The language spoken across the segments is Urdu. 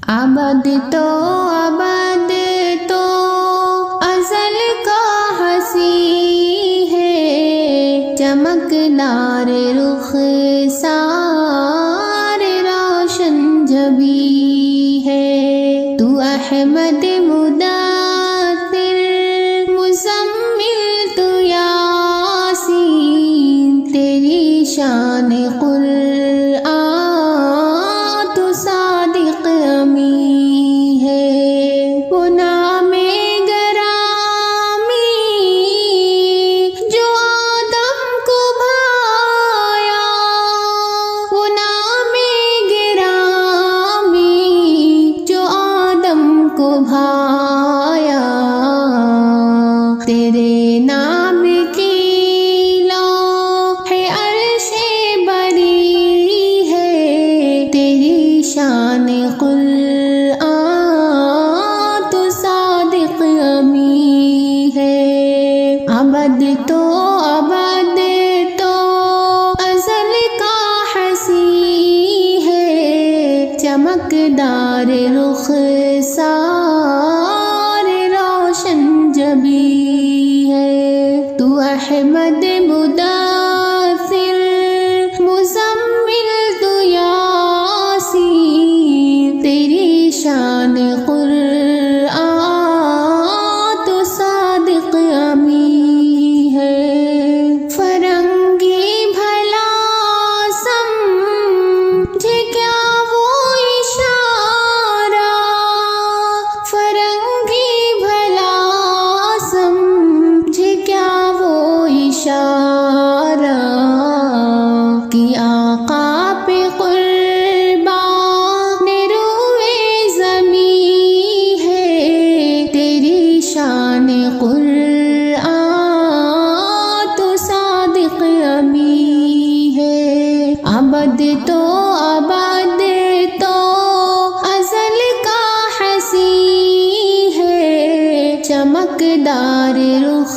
ابد تو ازل کا ہنسی ہے، چمکدار رخ سار روشن جبی ہے، تو احمد مدثر مزمل تو یاسین، تیری شان قرآن تو صادق امی ہے، وہ نام گرامی جو آدم کو بھایا، وہ نام گرامی جو آدم کو بھایا، تیرے نام کی لوح عرش بری ہے، تیری شان قرآن تو صادق امی ہے، ابد تو ازل کا ہنسی ہے، چمکدار رخ سار روشن جبی ہے، تو احمد مدثر مزمل تو یاسین، تیری شان قرآن تو صادق امی ہے، فرنگی بھلا سمجھے کیا وہ اشارہ، فرنگی بھلا سمجھے کیا وہ اشارہ، کہ آقا پہ قربان روئے زمیں ہے، تیری شان قرآن تو صادق امی ہے، ابد تو ازل کا ہنسی ہے، چمکدار رخ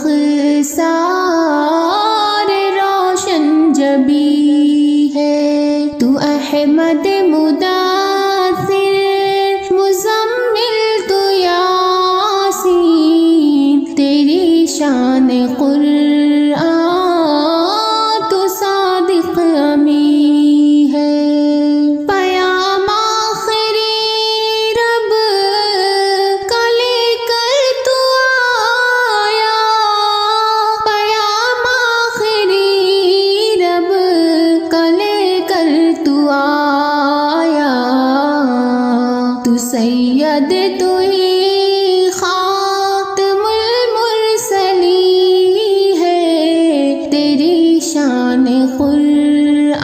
سار روشن جبی ہے، تو احمد مدثر مزمل تو یاسین، تیری شان قرآن تو صادق امی ہے، پیام آخری رب کا لے کر تو آیا، پیام آخری رب کا لے کر تو آیا، تو سید تو ہی خاتم المرسلین ہے، تیری شان قرآن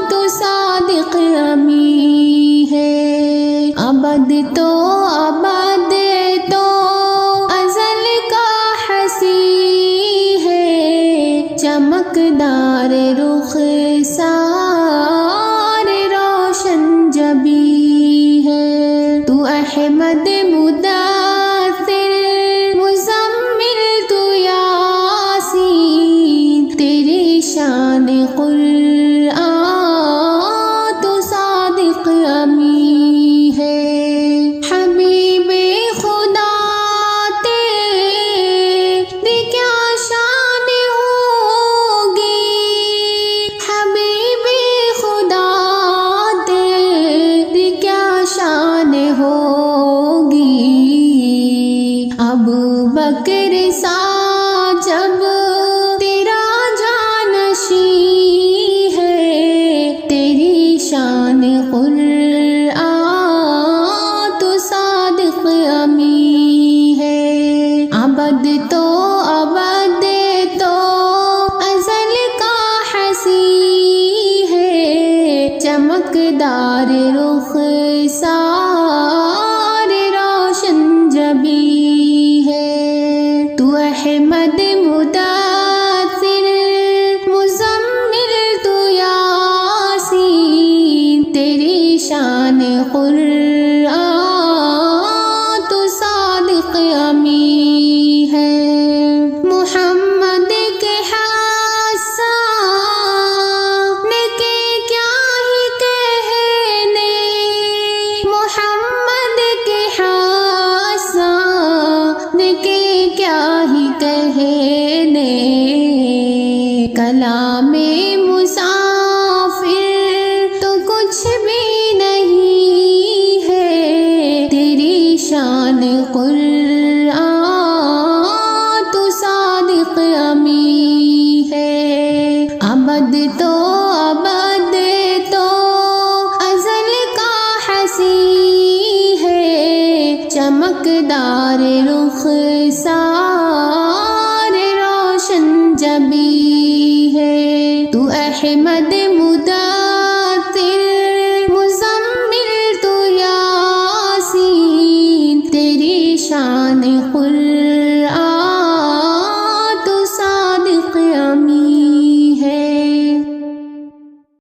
تو صادق امی ہے، ابد تو ازل کا ہنسی ہے، چمکدار رخ سار روشن جبی ہے، تو احمد مدثر مزمل تو یاسین، تیری شان قرآن تو صادق امی ہے، حبیب خدا تیری کیا شان ہوگی، حبیب خدا تیری کیا شان ہوگی، ابو بکر سا جب تیرا جانشین ہے، تیری شان قرآن تو صادق امی ہے، ابد تو ازل کا ہنسی ہے، چمکدار رخ سار روشن جبی ہے، تو احمد مدثر مزمل تو یاسین، تیری شان قرآن